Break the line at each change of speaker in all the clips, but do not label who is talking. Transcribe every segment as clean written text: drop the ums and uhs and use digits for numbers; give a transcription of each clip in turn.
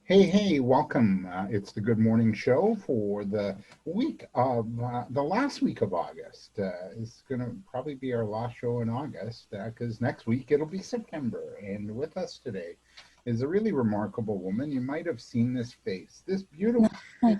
Hey, welcome. It's the Good Morning Show for the the last week of August. It's going to probably be our last show in August because next week it'll be September. And with us today is a really remarkable woman. You might have seen this face, this beautiful face,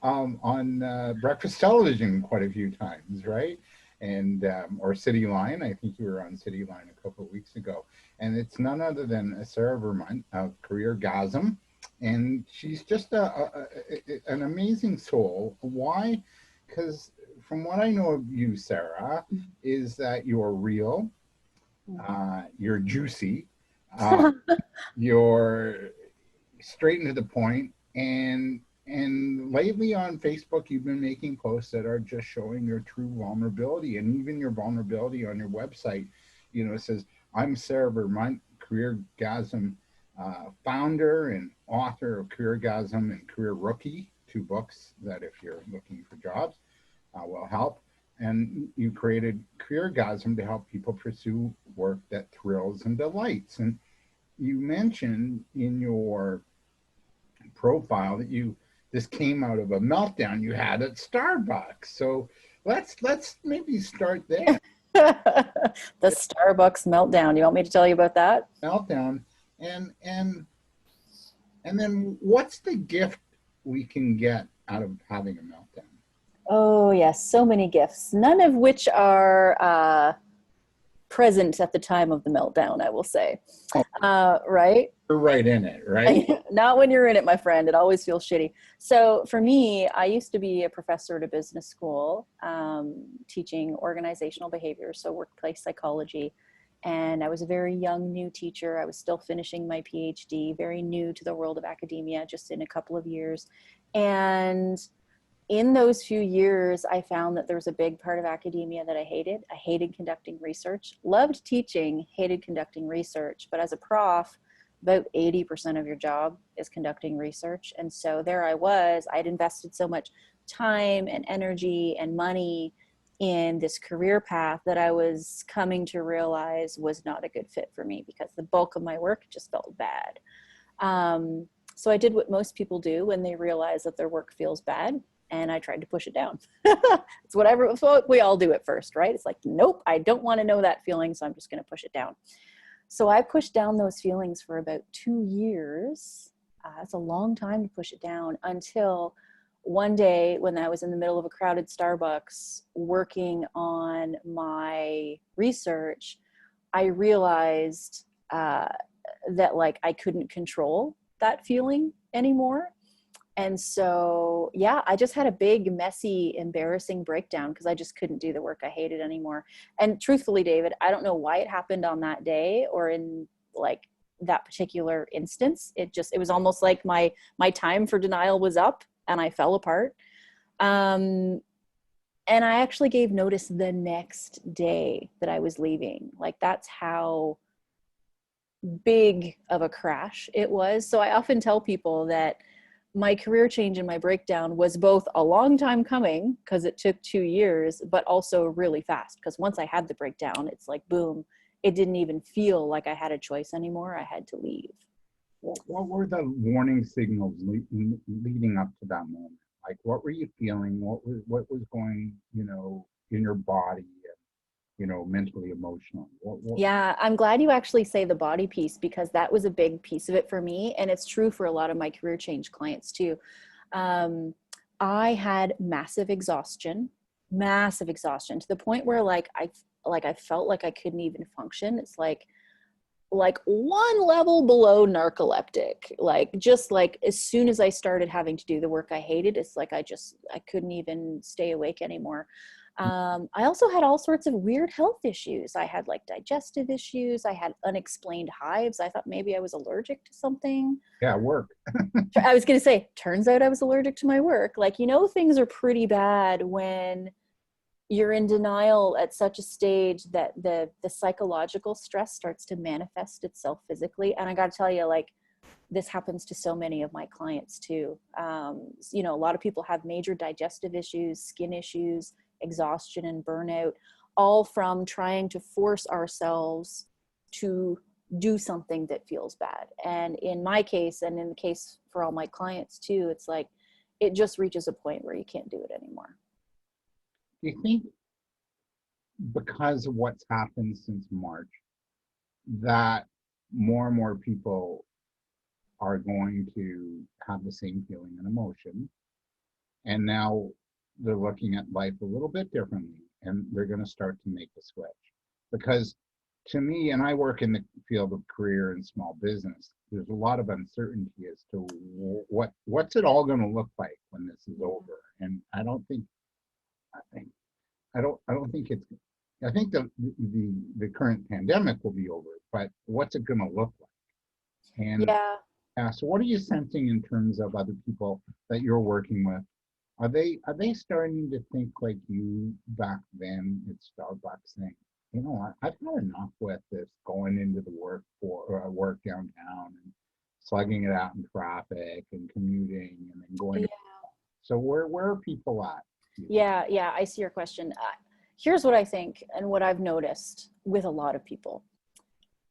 on breakfast television quite a few times, right? And or City Line. I think you were on City Line a couple of weeks ago. And it's none other than Sarah Vermunt of Career Gasm, and she's just an amazing soul. Why? Because from what I know of you, Sarah, is that you're real, you're juicy, uh, you're straight and to the point, and lately on Facebook, you've been making posts that are just showing your true vulnerability, and even your vulnerability on your website. It says, "I'm Sarah Vermunt, Career Gasm, founder and author of Career Gasm and Career Rookie, two books that, if you're looking for jobs, will help." And you created Career Gasm to help people pursue work that thrills and delights. And you mentioned in your profile that this came out of a meltdown you had at Starbucks. So let's maybe start there.
The Starbucks meltdown. You want me to tell you about that?
Meltdown, and then what's the gift we can get out of having a meltdown?
Oh, yes, so many gifts, none of which are present at the time of the meltdown, I will say. Right?
You're right in it, right?
Not when you're in it, my friend. It always feels shitty. So for me, I used to be a professor at a business school, teaching organizational behavior, so workplace psychology. And I was a very young, new teacher. I was still finishing my PhD, very new to the world of academia, just in a couple of years. And in those few years, I found that there was a big part of academia that I hated. I hated conducting research, loved teaching, hated conducting research. But as a prof, about 80% of your job is conducting research. And so there I was, I'd invested so much time and energy and money in this career path that I was coming to realize was not a good fit for me because the bulk of my work just felt bad. So I did what most people do when they realize that their work feels bad, and I tried to push it down. It's what we all do at first, right? It's like, nope, I don't want to know that feeling, so I'm just going to push it down. So I pushed down those feelings for about 2 years. It's a long time to push it down, until one day when I was in the middle of a crowded Starbucks working on my research, I realized that like I couldn't control that feeling anymore. And so, yeah, I just had a big, messy, embarrassing breakdown because I just couldn't do the work I hated anymore. And truthfully, David, I don't know why it happened on that day or in like that particular instance. It was almost like my time for denial was up and I fell apart. And I actually gave notice the next day that I was leaving. Like, that's how big of a crash it was. So I often tell people that my career change and my breakdown was both a long time coming because it took 2 years, but also really fast. Because once I had the breakdown, it's like, boom, it didn't even feel like I had a choice anymore. I had to leave.
What were the warning signals leading up to that moment? Like, what were you feeling? What was going, in your body, mentally, emotionally?
Yeah, I'm glad you actually say the body piece because that was a big piece of it for me. And it's true for a lot of my career change clients too. Um, I had massive exhaustion to the point where I felt like I couldn't even function. It's like one level below narcoleptic. Like, just like as soon as I started having to do the work I hated, it's like I couldn't even stay awake anymore. I also had all sorts of weird health issues. I had like digestive issues. I had unexplained hives. I thought maybe I was allergic to something.
Yeah, work.
I was going to say, turns out I was allergic to my work. Like, things are pretty bad when you're in denial at such a stage that the psychological stress starts to manifest itself physically. And I got to tell you, like, this happens to so many of my clients too. A lot of people have major digestive issues, skin issues, exhaustion and burnout, all from trying to force ourselves to do something that feels bad. And in my case, and in the case for all my clients too, it's like, it just reaches a point where you can't do it anymore.
Do you think because of what's happened since March, that more and more people are going to have the same feeling and emotion, and now they're looking at life a little bit differently, and they're going to start to make a switch? Because to me, and I work in the field of career and small business, there's a lot of uncertainty as to what's it all going to look like when this is over. And I don't think it's, I think the current pandemic will be over, but what's it going to look like? And
Yeah.
so what are you sensing in terms of other people that you're working with? Are they starting to think like you back then at Starbucks, saying, you know what, I've had enough with this going into the work downtown and slugging it out in traffic and commuting and then going
Yeah.
to, so where are people at?
Yeah, I see your question. Here's what I think and what I've noticed with a lot of people.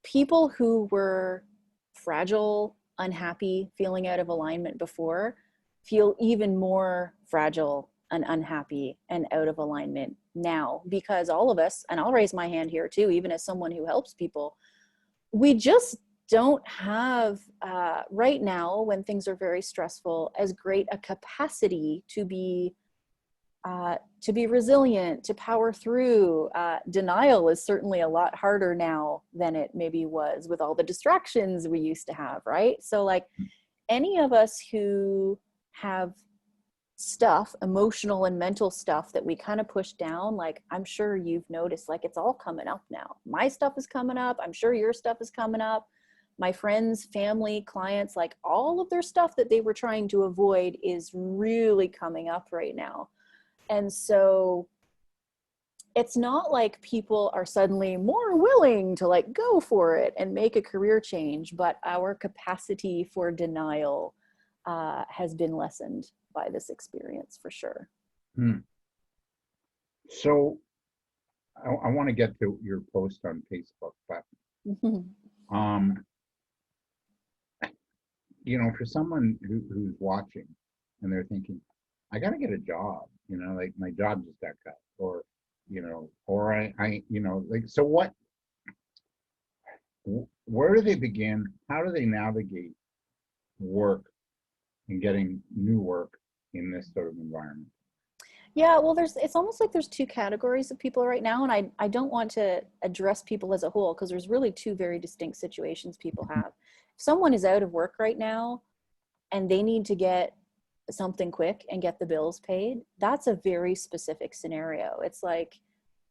People who were fragile, unhappy, feeling out of alignment before feel even more fragile and unhappy and out of alignment now, because all of us, and I'll raise my hand here too, even as someone who helps people, we just don't have right now, when things are very stressful, as great a capacity to be resilient, to power through. Denial is certainly a lot harder now than it maybe was with all the distractions we used to have, right? So like, any of us who have stuff, emotional and mental stuff that we kind of push down, like I'm sure you've noticed, like it's all coming up now. My stuff is coming up. I'm sure your stuff is coming up. My friends, family, clients, like all of their stuff that they were trying to avoid is really coming up right now. And so it's not like people are suddenly more willing to like go for it and make a career change, but our capacity for denial has been lessened by this experience for sure.
So I want to get to your post on Facebook, but um, for someone who's watching and they're thinking, I got to get a job, like my job just got cut, or, or like, so where do they begin? How do they navigate work and getting new work in this sort of environment?
Yeah, well, it's almost like there's two categories of people right now. And I don't want to address people as a whole, because there's really two very distinct situations people have. If someone is out of work right now and they need to get something quick and get the bills paid, that's a very specific scenario. It's like,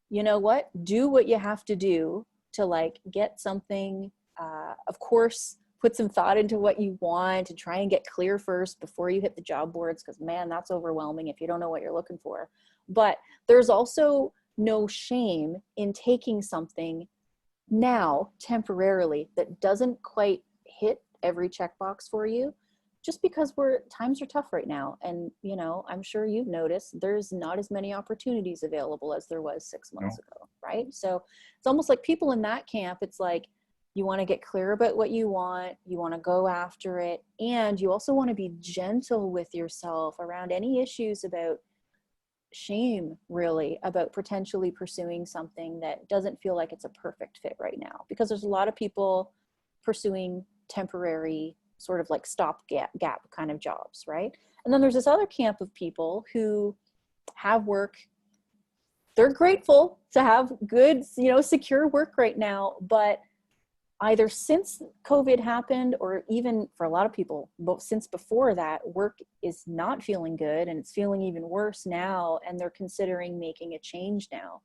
you know what, do what you have to do to like get something, of course, put some thought into what you want and try and get clear first before you hit the job boards, because man, that's overwhelming if you don't know what you're looking for. But there's also no shame in taking something now temporarily that doesn't quite hit every checkbox for you, just because times are tough right now. And I'm sure you've noticed there's not as many opportunities available as there was 6 months ago, right? So it's almost like people in that camp, it's like, you want to get clear about what you want to go after it, and you also want to be gentle with yourself around any issues about shame, really, about potentially pursuing something that doesn't feel like it's a perfect fit right now, because there's a lot of people pursuing temporary sort of like stopgap kind of jobs, right? And then there's this other camp of people who have work. They're grateful to have good, secure work right now, but either since COVID happened, or even for a lot of people, since before that, work is not feeling good and it's feeling even worse now, and they're considering making a change now.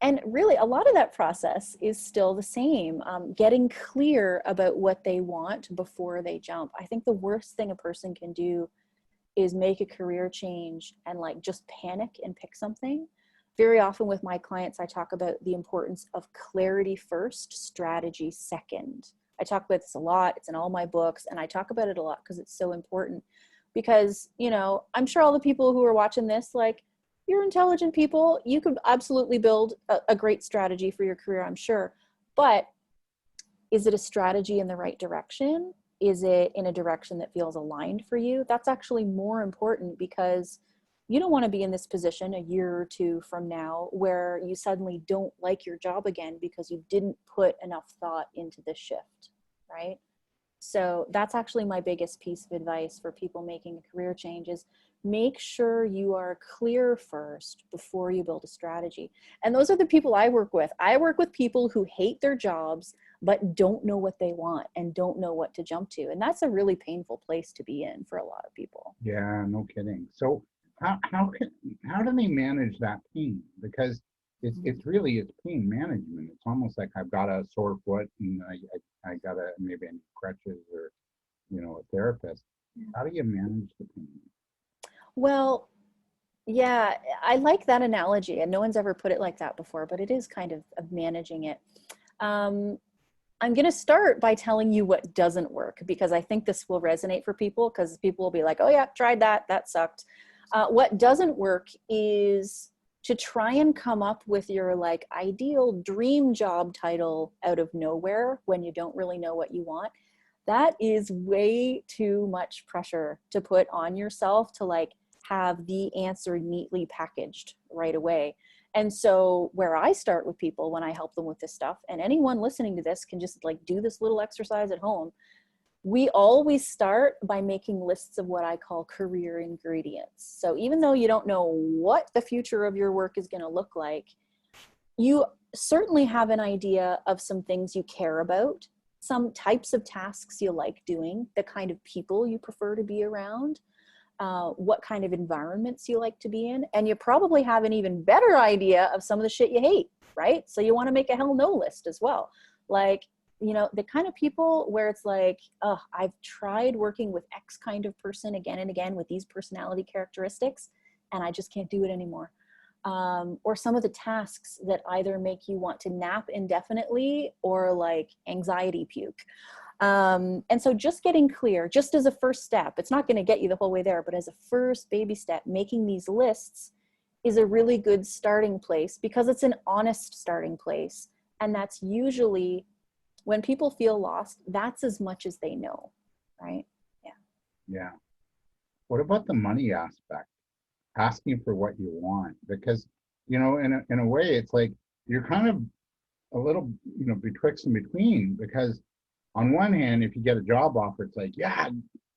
And really, a lot of that process is still the same, getting clear about what they want before they jump. I think the worst thing a person can do is make a career change and like just panic and pick something. Very often with my clients, I talk about the importance of clarity first, strategy second. I talk about this a lot. It's in all my books, and I talk about it a lot because it's so important. Because, I'm sure all the people who are watching this, like, you're intelligent people. You could absolutely build a great strategy for your career, I'm sure. But is it a strategy in the right direction? Is it in a direction that feels aligned for you? That's actually more important, because you don't want to be in this position a year or two from now where you suddenly don't like your job again because you didn't put enough thought into the shift, right? So that's actually my biggest piece of advice for people making a career change is make sure you are clear first before you build a strategy. And those are the people I work with. I work with people who hate their jobs but don't know what they want and don't know what to jump to. And that's a really painful place to be in for a lot of people.
Yeah, no kidding. So how do they manage that pain? Because it's really it's pain management. It's almost like I've got a sore foot and I got a maybe I need crutches or a therapist. How do you manage the pain?
Well, yeah, I like that analogy, and no one's ever put it like that before, but it is kind of managing it. Um, I'm going to start by telling you what doesn't work, because I think this will resonate for people, because people will be like, oh yeah, tried that, that sucked. What doesn't work is to try and come up with your like ideal dream job title out of nowhere when you don't really know what you want. That is way too much pressure to put on yourself to like have the answer neatly packaged right away. And so where I start with people when I help them with this stuff, and anyone listening to this can just like do this little exercise at home, we always start by making lists of what I call career ingredients. So even though you don't know what the future of your work is going to look like, you certainly have an idea of some things you care about, some types of tasks you like doing, the kind of people you prefer to be around, what kind of environments you like to be in. And you probably have an even better idea of some of the shit you hate, right? So you want to make a hell no list as well. Like, the kind of people where it's like, oh, I've tried working with X kind of person again and again with these personality characteristics, and I just can't do it anymore. Or some of the tasks that either make you want to nap indefinitely or like anxiety puke. And so just getting clear, just as a first step, it's not going to get you the whole way there, but as a first baby step, making these lists is a really good starting place, because it's an honest starting place. And that's usually when people feel lost, that's as much as they know, right? Yeah.
Yeah. What about the money aspect? Asking for what you want, because in a way it's like you're kind of a little betwixt and between, because on one hand, if you get a job offer, it's like, yeah,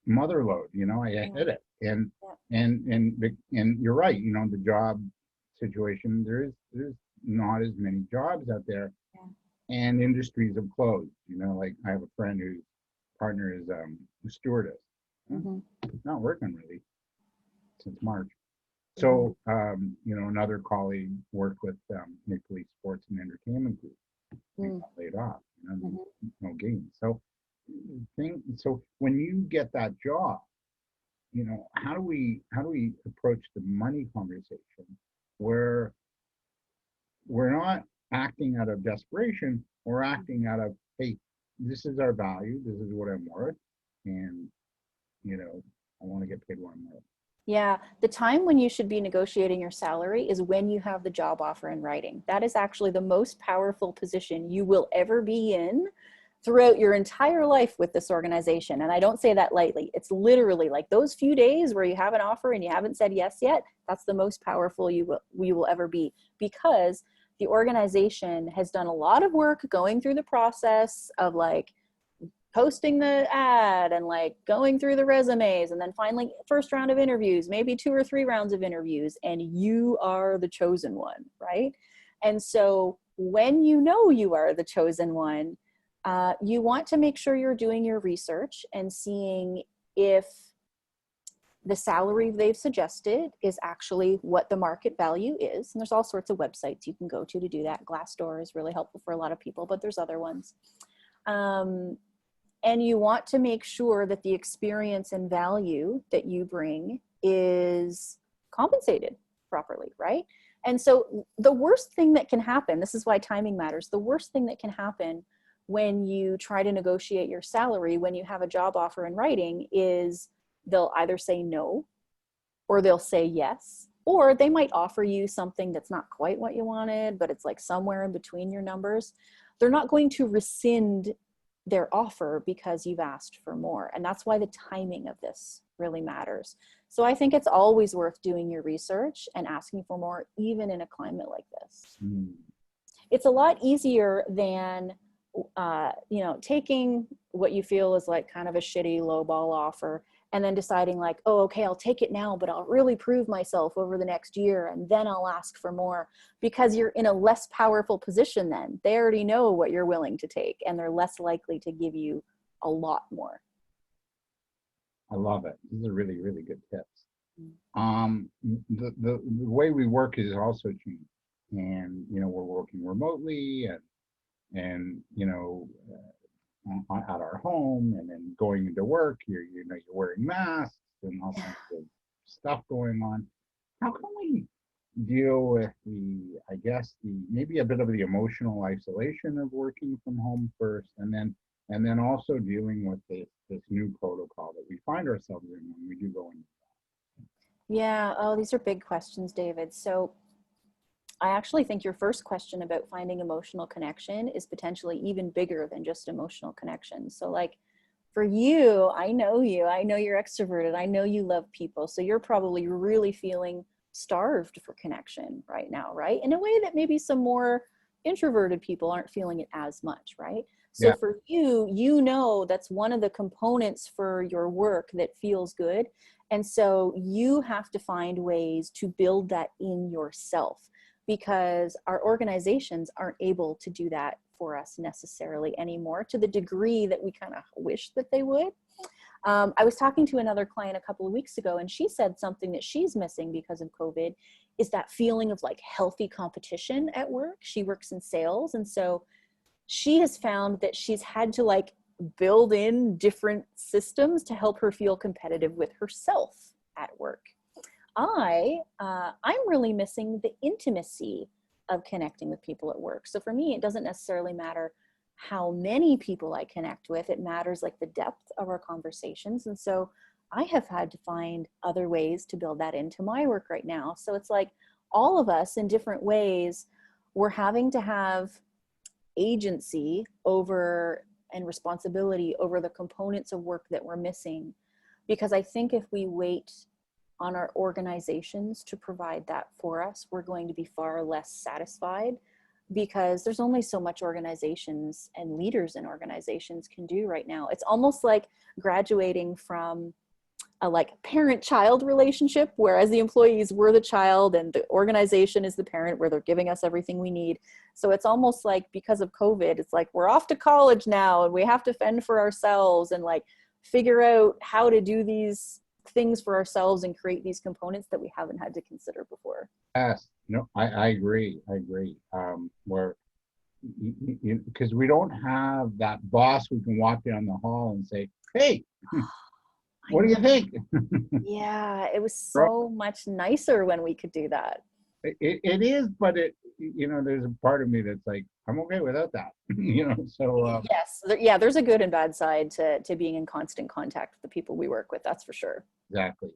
mother load, I hit it, and and you're right, the job situation, there's not as many jobs out there, and industries have closed. Like I have a friend whose partner is a stewardess. Not working really since March. So, another colleague worked with Maple Leaf Sports and Entertainment Group and got laid off, no gains. So when you get that job, how do we approach the money conversation where we're not acting out of desperation, we're acting out of, hey, this is our value, this is what I'm worth, and I want to get paid what I'm worth.
Yeah, the time when you should be negotiating your salary is when you have the job offer in writing. That is actually the most powerful position you will ever be in throughout your entire life with this organization. And I don't say that lightly. It's literally like those few days where you have an offer and you haven't said yes yet, that's the most powerful you will ever be, because the organization has done a lot of work going through the process of like posting the ad and like going through the resumes, and then finally first round of interviews, maybe 2 or 3 rounds of interviews, and you are the chosen one, right? And so when you are the chosen one, you want to make sure you're doing your research and seeing if the salary they've suggested is actually what the market value is. And there's all sorts of websites you can go to do that. Glassdoor is really helpful for a lot of people, but there's other ones. And you want to make sure that the experience and value that you bring is compensated properly, right? And so the worst thing that can happen, this is why timing matters, the worst thing that can happen when you try to negotiate your salary, when you have a job offer in writing, is they'll either say no, or they'll say yes, or they might offer you something that's not quite what you wanted, but it's like somewhere in between your numbers. they're not going to rescind their offer because you've asked for more. And that's why the timing of this really matters. So I think it's always worth doing your research and asking for more, even in a climate like this. It's a lot easier than, taking what you feel is like kind of a shitty lowball offer and then deciding like, oh, okay, I'll take it now, but I'll really prove myself over the next year and then I'll ask for more, because you're in a less powerful position then. They already know what you're willing to take and they're less likely to give you a lot more.
I love it. These are really, really good tips. The way we work is also changed, and we're working remotely, and at our home, and then going into work, you're wearing masks and all kinds of stuff going on. How can we deal with maybe a bit of the emotional isolation of working from home first, and then also dealing with this new protocol that we find ourselves in when we do go in?
Yeah. Oh, these are big questions, David. So I actually think your first question about finding emotional connection is potentially even bigger than just emotional connection. So like for you, I know you're extroverted. I know you love people. So you're probably really feeling starved for connection right now, right? In a way that maybe some more introverted people aren't feeling it as much, right? So
Yeah.
for you, that's one of the components for your work that feels good. And so you have to find ways to build that in yourself, because our organizations aren't able to do that for us necessarily anymore to the degree that we kind of wish that they would. I was talking to another client a couple of weeks ago, and she said something that she's missing because of COVID is that feeling of like healthy competition at work. She works in sales. And so she has found that she's had to like build in different systems to help her feel competitive with herself at work. I'm really missing the intimacy of connecting with people at work. So for me, it doesn't necessarily matter how many people I connect with. It matters like the depth of our conversations. And so I have had to find other ways to build that into my work right now. So it's like all of us in different ways, we're having to have agency over and responsibility over the components of work that we're missing. Because I think if we wait on our organizations to provide that for us, we're going to be far less satisfied, because there's only so much organizations and leaders in organizations can do right now. It's almost like graduating from a like parent-child relationship, whereas the employees were the child and the organization is the parent, where they're giving us everything we need. So it's almost like because of COVID, it's like we're off to college now and we have to fend for ourselves and like figure out how to do these things for ourselves and create these components that we haven't had to consider before.
Yes, no, I agree. Where because we don't have that boss we can walk down the hall and say, "Hey, what do you think?"
Yeah, it was so much nicer when we could do that.
It is, but there's a part of me that's like, I'm okay without that. So
Yes, yeah, there's a good and bad side to being in constant contact with the people we work with. That's for sure.
exactly.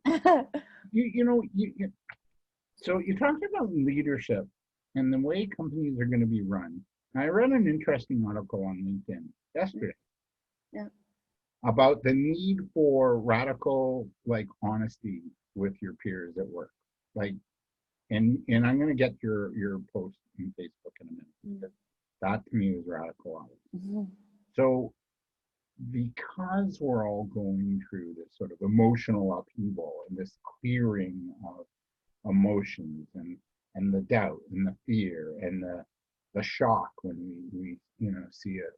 So you talked about leadership and the way companies are going to be run. I read an interesting article on LinkedIn yesterday.
Yeah.
About the need for radical like honesty with your peers at work. Like, and I'm going to get your post on Facebook in a minute, because that to me is radical honesty.
Mm-hmm.
So because we're all going through this sort of emotional upheaval and this clearing of emotions, and the doubt and the fear and the shock when we see a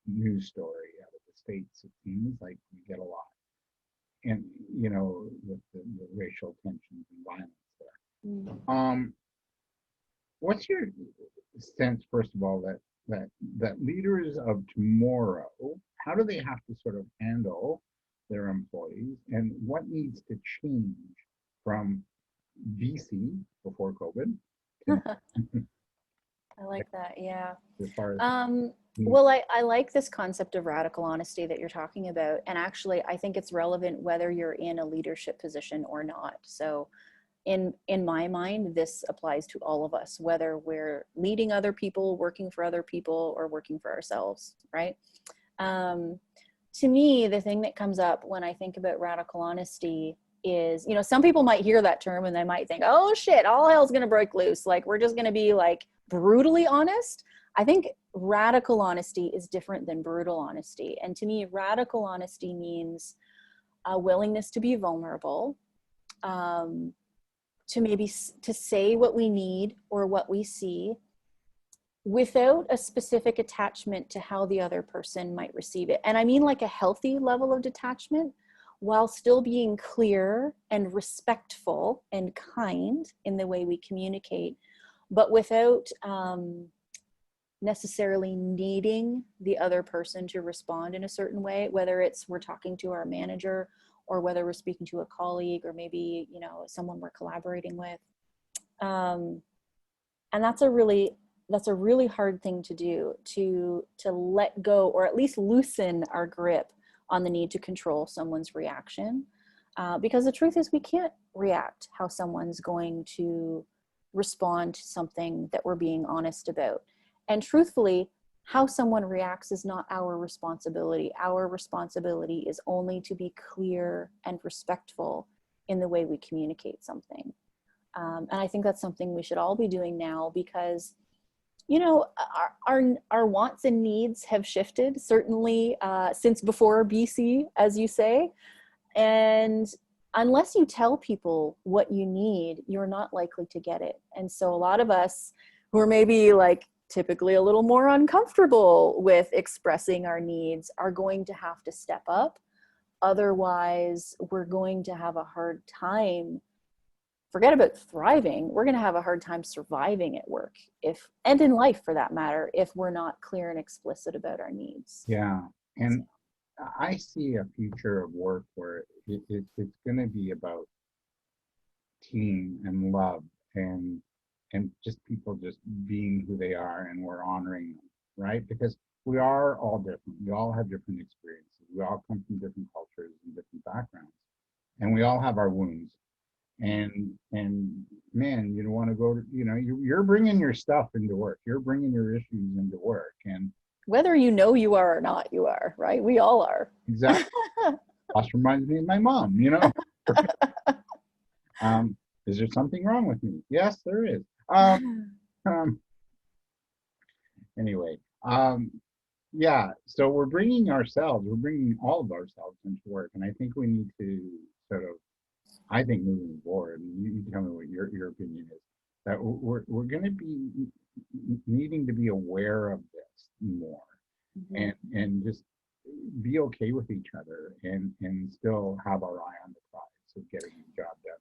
news story out of the States, it seems like we get a lot, and with the racial tensions and violence there. What's your sense, first of all, that leaders of tomorrow, how do they have to sort of handle their employees, and what needs to change from VC before COVID to
I like that. Yeah.
as far as
Well, I like this concept of radical honesty that you're talking about. And actually, I think it's relevant whether you're in a leadership position or not. So in my mind, this applies to all of us, whether we're leading other people, working for other people, or working for ourselves, right? To me, the thing that comes up when I think about radical honesty is, you know, some people might hear that term and they might think, oh shit, all hell's gonna break loose. Like, we're just gonna be like brutally honest. I think radical honesty is different than brutal honesty. And to me, radical honesty means a willingness to be vulnerable, to maybe to say what we need or what we see without a specific attachment to how the other person might receive it. And I mean like a healthy level of detachment, while still being clear and respectful and kind in the way we communicate, but without necessarily needing the other person to respond in a certain way, whether it's we're talking to our manager or whether we're speaking to a colleague or maybe, you know, someone we're collaborating with. And that's a really hard thing to do, to let go or at least loosen our grip on the need to control someone's reaction. Because the truth is we can't react how someone's going to respond to something that we're being honest about. And truthfully, how someone reacts is not our responsibility. Our responsibility is only to be clear and respectful in the way we communicate something. And I think that's something we should all be doing now because, you know, our wants and needs have shifted, certainly since before BC, as you say. And unless you tell people what you need, you're not likely to get it. And so a lot of us who are maybe like typically a little more uncomfortable with expressing our needs are going to have to step up. Otherwise, we're going to have a hard time. Forget about thriving. We're going to have a hard time surviving at work, and in life for that matter, if we're not clear and explicit about our needs.
Yeah. And I see a future of work where it's going to be about team and love and just people just being who they are, and we're honoring them, right? Because we are all different. We all have different experiences. We all come from different cultures and different backgrounds, and we all have our wounds. And man, you don't want to go to, you know, you're bringing your stuff into work. You're bringing your issues into work, and
whether you know you are or not, you are, right? We all are.
Exactly. That reminds me of my mom, you know. Is there something wrong with me? Yes, there is. Anyway, yeah, so we're bringing all of ourselves into work, and I think we need to sort of, I think moving forward, and you tell me what your opinion is, that we're going to be needing to be aware of this more, and just be okay with each other, and still have our eye on the prize of getting the job done.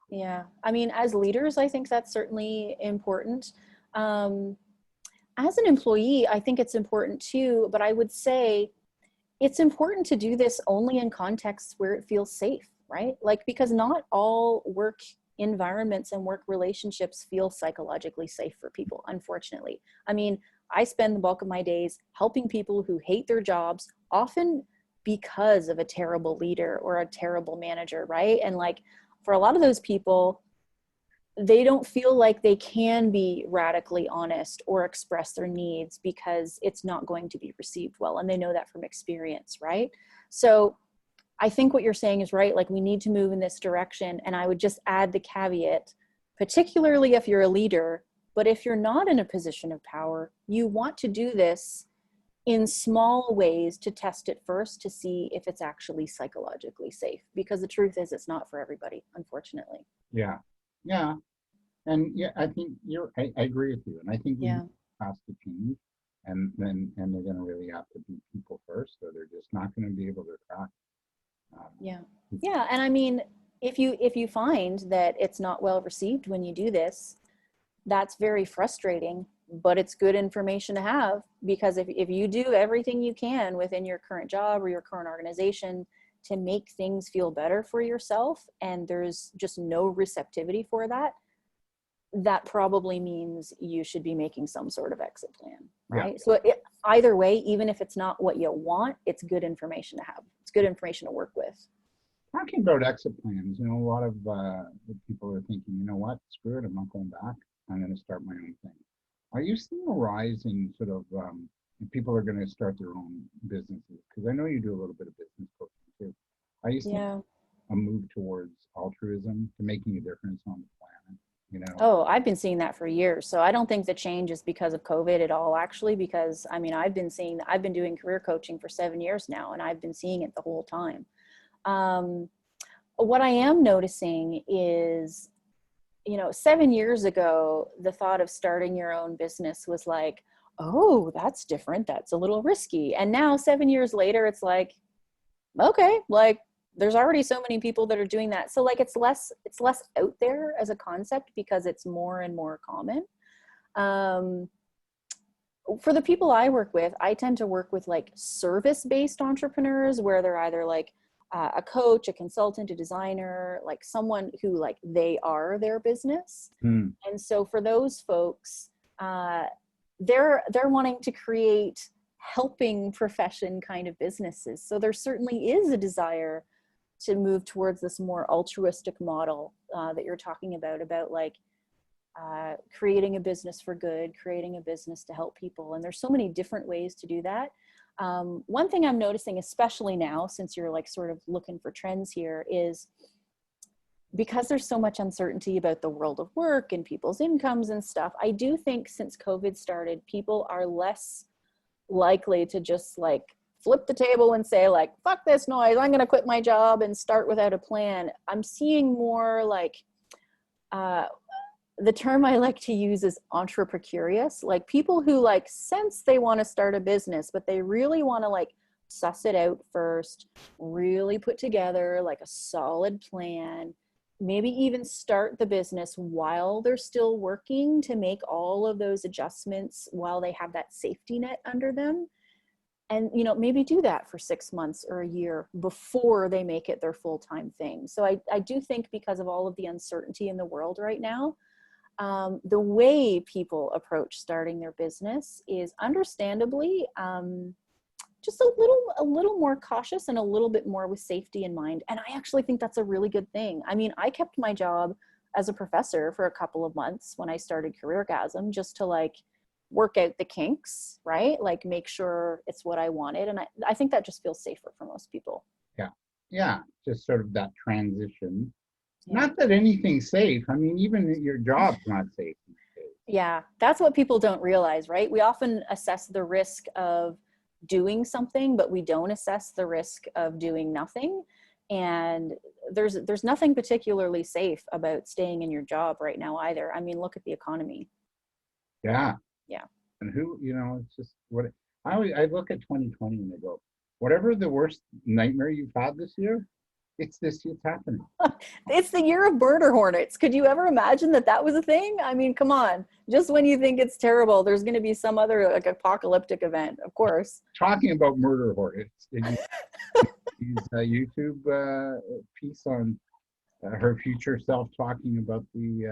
Yeah, I mean, as leaders, I think that's certainly important. As an employee, I think it's important too, but I would say it's important to do this only in contexts where it feels safe, right? Like, because not all work environments and work relationships feel psychologically safe for people, unfortunately. I mean, I spend the bulk of my days helping people who hate their jobs, often because of a terrible leader or a terrible manager, right? And like, for a lot of those people, they don't feel like they can be radically honest or express their needs because it's not going to be received well. And they know that from experience, right? So I think what you're saying is right. Like, we need to move in this direction. And I would just add the caveat, particularly if you're a leader, but if you're not in a position of power, you want to do this in small ways to test it first to see if it's actually psychologically safe, because the truth is it's not for everybody, unfortunately.
Yeah. And yeah, I think I agree with you. And I think we have to change, and they're going to really have to be people first, or they're just not going to be able to crack.
Yeah. And I mean, if you find that it's not well received when you do this, that's very frustrating, but it's good information to have, because if you do everything you can within your current job or your current organization to make things feel better for yourself, and there's just no receptivity for that, that probably means you should be making some sort of exit plan, right? Yeah. So either way, even if it's not what you want, it's good information to have. It's good information to work with.
Talking about exit plans, a lot of the people are thinking, you know what, screw it, I'm not going back. I'm going to start my own thing. Are you seeing a rise in sort of people are going to start their own businesses? Because I know you do a little bit of business coaching too. Are you seeing
Yeah.
a move towards altruism to making a difference on the planet? You know,
Oh, I've been seeing that for years. So I don't think the change is because of COVID at all, actually, because I mean, I've been doing career coaching for 7 years now, and I've been seeing it the whole time. Um, what I am noticing is, 7 years ago, the thought of starting your own business was like, oh, that's different. That's a little risky. And now, 7 years later, it's like, okay, like there's already so many people that are doing that. So like it's less out there as a concept because it's more and more common. Um, for the people I work with, I tend to work with like service-based entrepreneurs where they're either like a coach, a consultant, a designer, like someone who like they are their business.
hmm,
And so for those folks, uh, they're wanting to create helping profession kind of businesses. So there certainly is a desire to move towards this more altruistic model that you're talking about like creating a business for good, creating a business to help people. And there's so many different ways to do that. One thing I'm noticing, especially now, since you're like sort of looking for trends here, is because there's so much uncertainty about the world of work and people's incomes and stuff. I do think since COVID started, people are less likely to just like flip the table and say like, fuck this noise, I'm going to quit my job and start without a plan. I'm seeing more like, uh, the term I like to use is entreprecurious, like people who like sense they want to start a business, but they really want to like suss it out first, really put together like a solid plan, maybe even start the business while they're still working to make all of those adjustments while they have that safety net under them. And maybe do that for 6 months or a year before they make it their full-time thing. So I do think because of all of the uncertainty in the world right now, the way people approach starting their business is understandably just a little more cautious and a little bit more with safety in mind. And I actually think that's a really good thing. I mean, I kept my job as a professor for a couple of months when I started CareerGasm just to like work out the kinks, right? Like make sure it's what I wanted. And I think that just feels safer for most people.
yeah, yeah, just sort of that transition.
Yeah.
Not that anything's safe. I mean, even your job's not safe these days.
Yeah, that's what people don't realize, right? We often assess the risk of doing something, but we don't assess the risk of doing nothing. And there's nothing particularly safe about staying in your job right now either. I mean, look at the economy.
Yeah.
Yeah.
And it's just I look at 2020 and I go, whatever the worst nightmare you've had this year, it's happening.
It's the year of murder hornets. Could you ever imagine that was a thing? I mean, come on. Just when you think it's terrible, there's going to be some other like apocalyptic event, of course.
Talking about murder hornets, did you use a YouTube piece on her future self talking about the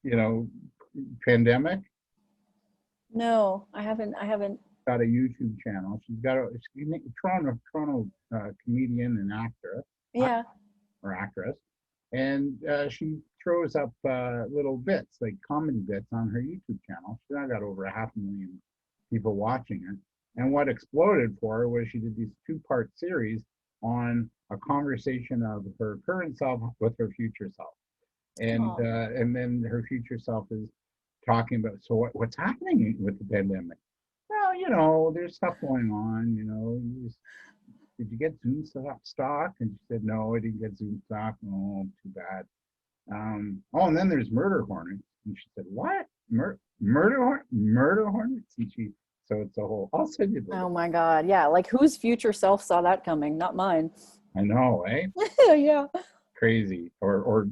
you know pandemic?
No, I haven't.
Got a YouTube channel. She's a Toronto comedian and actor
Yeah.
or actress, and she throws up little bits like comedy bits on her YouTube channel. She's now got over 500,000 people watching it. And what exploded for her was she did these two-part series on a conversation of her current self with her future self,
Oh.
and then her future self is talking about what's happening with the pandemic. Well, there's stuff going on. Did you get Zoom stock? And she said, no, I didn't get Zoom stock. Oh, too bad. And then there's murder hornets. And she said, what? Murder hornets? So it's a whole, I'll send you the
Oh
link.
my God. Yeah. Like whose future self saw that coming? Not mine.
I know, eh?
Yeah.
Crazy. Or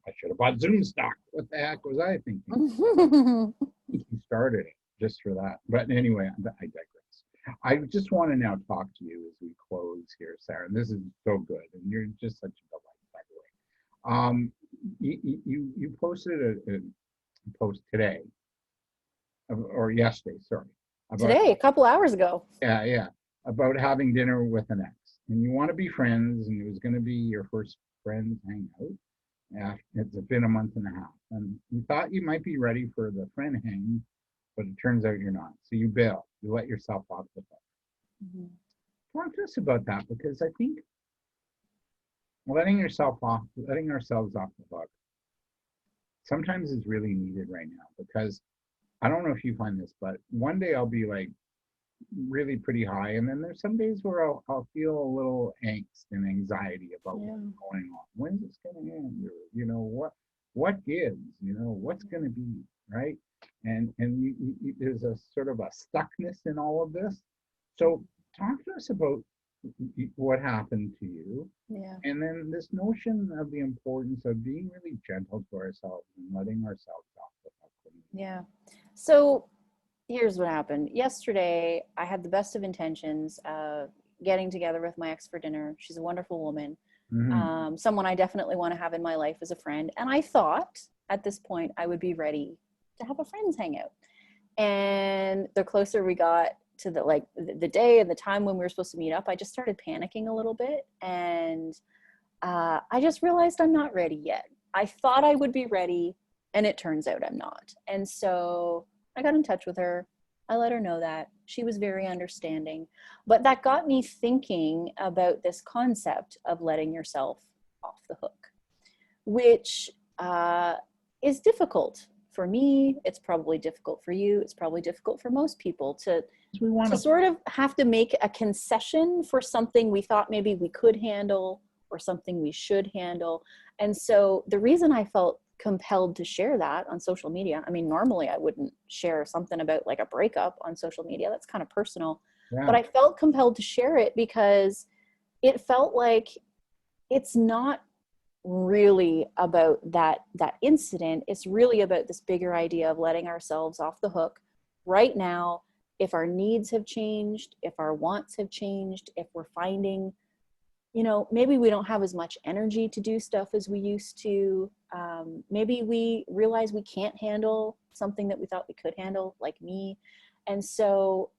I should have bought Zoom stock. What the heck was I thinking? He started it just for that. But anyway, I digress. I just want to now talk to you as we close here, Sarah. And this is so good, and you're just such a delight, by the way. You posted a post today, or yesterday, sorry, about
Today, a couple hours ago.
yeah, about having dinner with an ex. and you want to be friends, and it was going to be your first friends hangout. Yeah, it's been a month and a half, and you thought you might be ready for the friend hang, but it turns out you're not. So you bail. You let yourself off the hook.
Mhm.
Talk to us about that, because I think letting ourselves off the hook sometimes is really needed right now. Because I don't know if you find this, but one day I'll be like really pretty high, and then there's some days where I'll feel a little angst and anxiety about
Yeah.
what's going on. When's this going to end? Or what gives? What's going to be, right? And there's a sort of a stuckness in all of this. So talk to us about what happened to you,
Yeah.
and then this notion of the importance of being really gentle to ourselves and letting ourselves off the hook.
Yeah. So here's what happened. Yesterday, I had the best of intentions of getting together with my ex for dinner. She's a wonderful woman,
Mm-hmm.
someone I definitely want to have in my life as a friend. And I thought at this point I would be ready to have a friends hangout. And the closer we got to the day and the time when we were supposed to meet up, I just started panicking a little bit, and I just realized I'm not ready yet. I thought I would be ready, and it turns out I'm not. And so I got in touch with her. I let her know that. She was very understanding. But that got me thinking about this concept of letting yourself off the hook, which is difficult for me. It's probably difficult for you. It's probably difficult for most people
We want
to
to.
sort of have to make a concession for something we thought maybe we could handle or something we should handle. And so the reason I felt compelled to share that on social media, I mean, normally I wouldn't share something about like a breakup on social media. That's kind of personal. But
Yeah.
I felt compelled to share it because it felt like it's not really about that incident. It's really about this bigger idea of letting ourselves off the hook right now. If our needs have changed, if our wants have changed, if we're finding, maybe we don't have as much energy to do stuff as we used to. Maybe we realize we can't handle something that we thought we could handle, like me. And so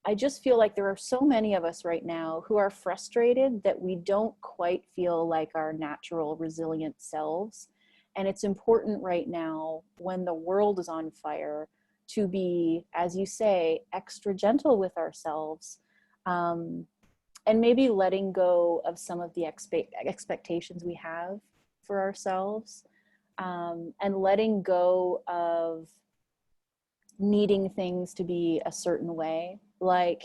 I just feel like there are so many of us right now who are frustrated that we don't quite feel like our natural resilient selves. And it's important right now, when the world is on fire, to be, as you say, extra gentle with ourselves, and maybe letting go of some of the expectations we have for ourselves, and letting go of needing things to be a certain way, like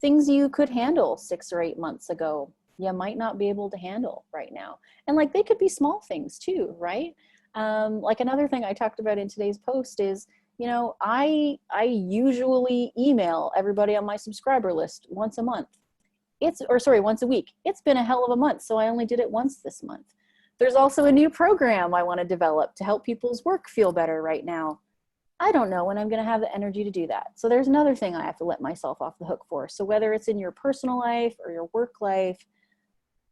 things you could handle 6 or 8 months ago, you might not be able to handle right now. And like they could be small things too, right? Like another thing I talked about in today's post is, I usually email everybody on my subscriber list once a month. Once a week. It's been a hell of a month, so I only did it once this month. There's also a new program I want to develop to help people's work feel better right now. I don't know when I'm going to have the energy to do that. So there's another thing I have to let myself off the hook for. So whether it's in your personal life or your work life,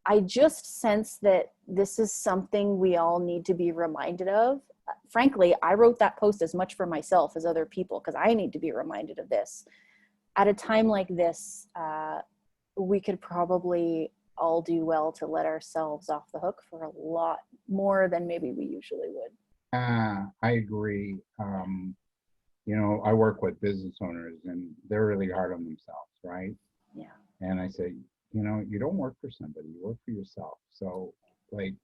I just sense that this is something we all need to be reminded of. Frankly, I wrote that post as much for myself as other people, because I need to be reminded of this. At a time like this, we could probably all do well to let ourselves off the hook for a lot more than maybe we usually would.
I agree. I work with business owners, and they're really hard on themselves, right?
Yeah.
And I say, you don't work for somebody, you work for yourself. So, like,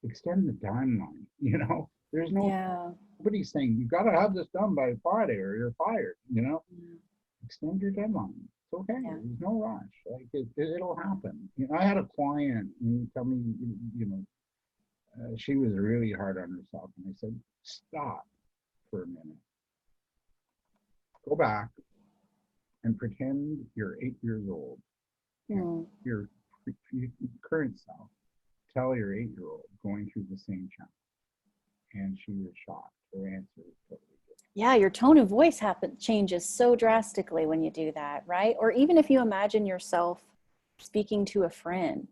extend the timeline. There's
Yeah.
nobody's saying you got to have this done by Friday or you're fired. Extend your deadline. It's okay.
Yeah.
There's no rush. Like it'll happen. I had a client tell me, she was really hard on herself, and I said, stop for a minute. Go back and pretend you're 8 years old.
Mm.
Your current self. Tell your 8-year-old going through the same challenge. And she was shocked. Her answer was totally different.
Yeah, your tone of voice changes so drastically when you do that, right? Or even if you imagine yourself speaking to a friend,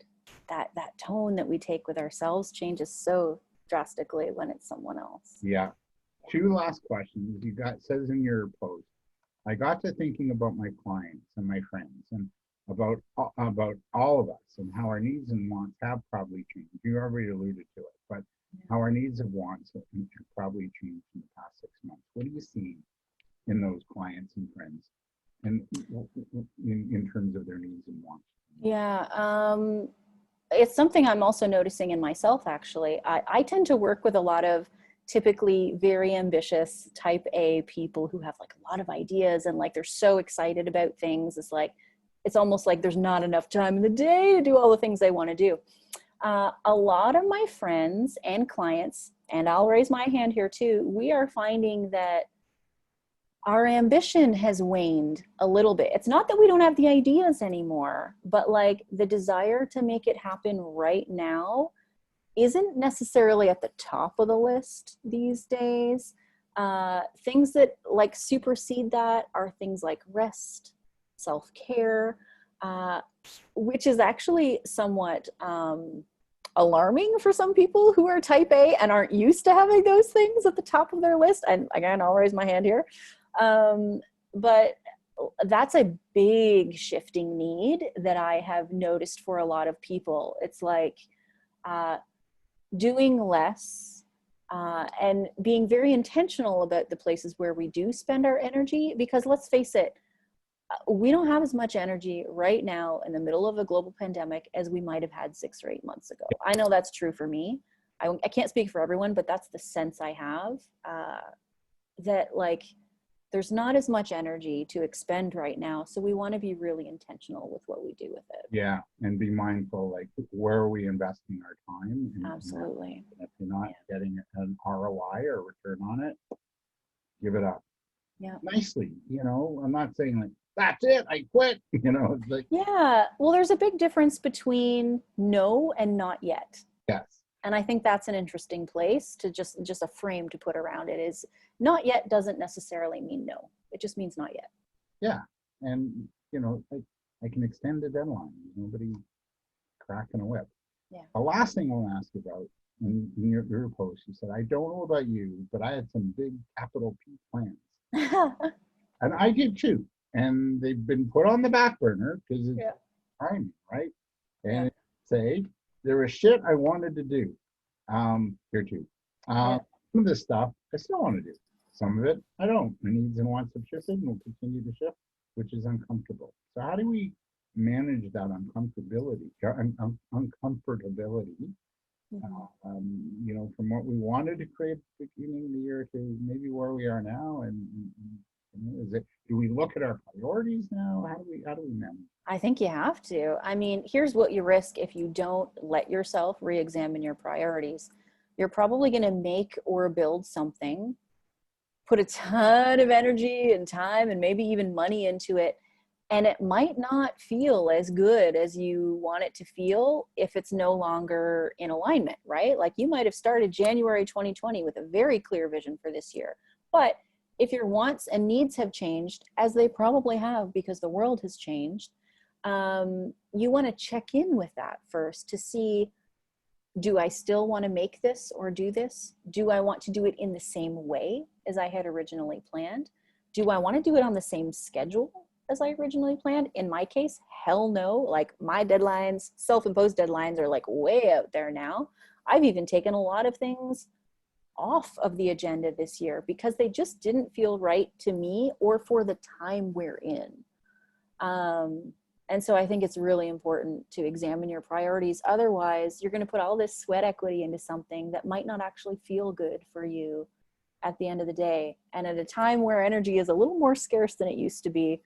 that tone that we take with ourselves changes so drastically when it's someone else.
Yeah. Two last questions. Says in your post, I got to thinking about my clients and my friends, and about all of us and how our needs and wants have probably changed. You already alluded to it, but how our needs and wants have probably changed in the past 6 months. What do you see in those clients and friends, and in terms of their needs and wants?
Yeah, it's something I'm also noticing in myself, actually. I tend to work with a lot of typically very ambitious type A people who have like a lot of ideas and like they're so excited about things. It's like, it's almost like there's not enough time in the day to do all the things they want to do. A lot of my friends and clients, and I'll raise my hand here too, we are finding that our ambition has waned a little bit. It's not that we don't have the ideas anymore, but like the desire to make it happen right now isn't necessarily at the top of the list these days. Things that like supersede that are things like rest, self-care, which is actually somewhat alarming for some people who are type A and aren't used to having those things at the top of their list. And again, I'll raise my hand here. But that's a big shifting need that I have noticed for a lot of people. It's like doing less and being very intentional about the places where we do spend our energy, because let's face it, we don't have as much energy right now in the middle of a global pandemic as we might have had 6 or 8 months ago. I know that's true for me. I can't speak for everyone, but that's the sense I have, that like there's not as much energy to expend right now. So we want to be really intentional with what we do with it.
Yeah, and be mindful, like where are we investing our time?
Absolutely.
And if you're not getting an ROI or return on it, give it up.
Yeah.
Nicely, I'm not saying like, that's it, I quit, it's like.
Yeah, well, there's a big difference between no and not yet.
Yes.
And I think that's an interesting place to just a frame to put around it is not yet doesn't necessarily mean no. It just means not yet.
Yeah. And, I can extend the deadline. Nobody cracking a whip.
Yeah.
The last thing I want to ask you about, in your post, you said, I don't know about you, but I had some big capital P plans. And I did too. And they've been put on the back burner because it's time, right? And say, there was shit I wanted to do. Here too. Some of this stuff I still want to do. Some of it I don't. My needs and wants have shifted and will continue to shift, which is uncomfortable. So how do we manage that uncomfortability? Uncomfortability. From what we wanted to create at the beginning of the year to maybe where we are now, and do we look at our priorities now? How do we manage?
I think you have to. I mean, here's what you risk if you don't let yourself re-examine your priorities. You're probably going to make or build something, put a ton of energy and time and maybe even money into it, and it might not feel as good as you want it to feel if it's no longer in alignment, right? Like you might have started January 2020 with a very clear vision for this year, but if your wants and needs have changed, as they probably have because the world has changed, you want to check in with that first to see, do I still want to make this or do this? Do I want to do it in the same way as I had originally planned? Do I want to do it on the same schedule as I originally planned? In my case, hell no. Like my deadlines, self-imposed deadlines are like way out there now. I've even taken a lot of things off of the agenda this year because they just didn't feel right to me or for the time we're in. And so I think it's really important to examine your priorities. Otherwise, you're going to put all this sweat equity into something that might not actually feel good for you at the end of the day. And at a time where energy is a little more scarce than it used to be,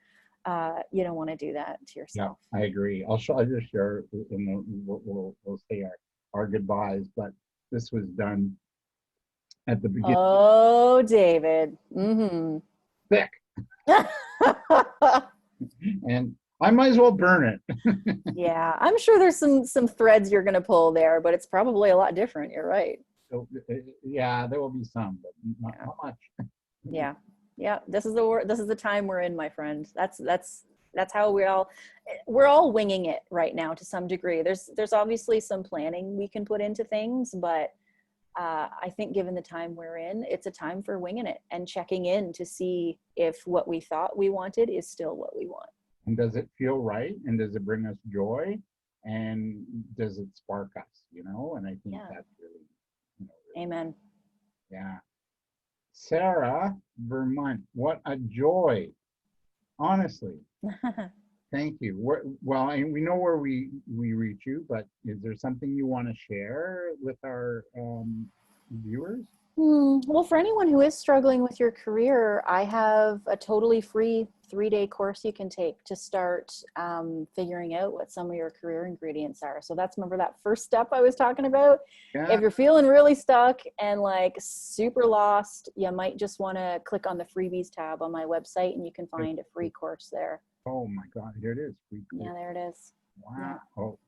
you don't want to do that to yourself.
Yeah, I agree. I'll just share, and we'll say our goodbyes, but this was done at the beginning.
Oh, David. Mm-hmm.
Thick. And I might as well burn it.
Yeah, I'm sure there's some threads you're going to pull there, but it's probably a lot different. You're right.
So, yeah, there will be some, but not much.
Yeah. This is the time we're in, my friend. That's how we're all winging it right now to some degree. There's obviously some planning we can put into things, but I think given the time we're in, it's a time for winging it and checking in to see if what we thought we wanted is still what we want.
And does it feel right? And does it bring us joy? And does it spark us? And I think
Yeah.
that's really, really,
Amen.
yeah. Sarah Vermunt, what a joy. Honestly, thank you. Well, and we know where we reach you, but is there something you want to share with our viewers?
Well, for anyone who is struggling with your career, I have a totally free 3-day course you can take to start figuring out what some of your career ingredients are. So that's, remember that first step I was talking about?
Yeah.
If you're feeling really stuck and like super lost, you might just want to click on the freebies tab on my website and you can find a free course there.
Oh my God, here it is.
Yeah, there it is.
Wow.
Yeah.
Oh,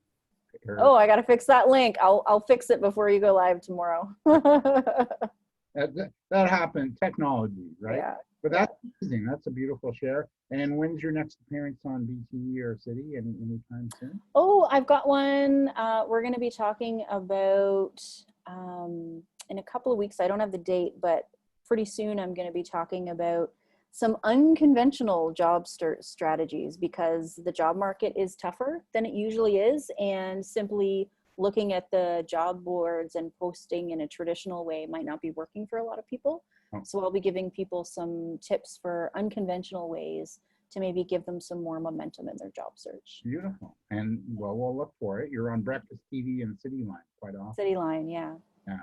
Oh, I got to fix that link. I'll fix it before you go live tomorrow.
that happened. Technology, right?
Yeah.
But
Yeah.
that's amazing. That's a beautiful share. And when's your next appearance on BTE or City? Anytime soon?
Oh, I've got one. We're going to be talking about in a couple of weeks. I don't have the date, but pretty soon I'm going to be talking about some unconventional job strategies because the job market is tougher than it usually is. And simply looking at the job boards and posting in a traditional way might not be working for a lot of people.
Oh,
So I'll be giving people some tips for unconventional ways to maybe give them some more momentum in their job search.
beautiful. And well, we'll look for it. You're on Breakfast TV and City Line quite often.
City Line, yeah.
Yeah.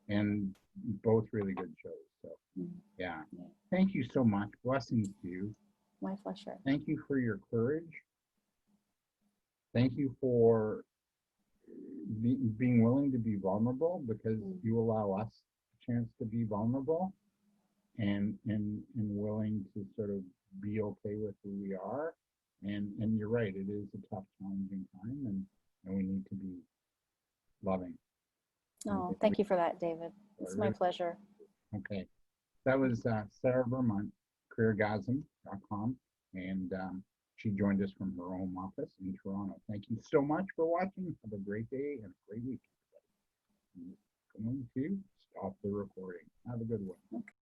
And both really good shows. So yeah. Thank you so much. Blessings to you.
My pleasure.
Thank you for your courage. Thank you for being willing to be vulnerable, because you allow us a chance to be vulnerable, and willing to sort of be okay with who we are. And you're right, it is a tough, challenging time, and we need to be loving.
Oh, thank you for that, David. It's my pleasure.
Okay. That was Sarah Vermunt, careergasm.com, and she joined us from her home office in Toronto. Thank you so much for watching. Have a great day and a great week. I'm going to stop the recording. Have a good one.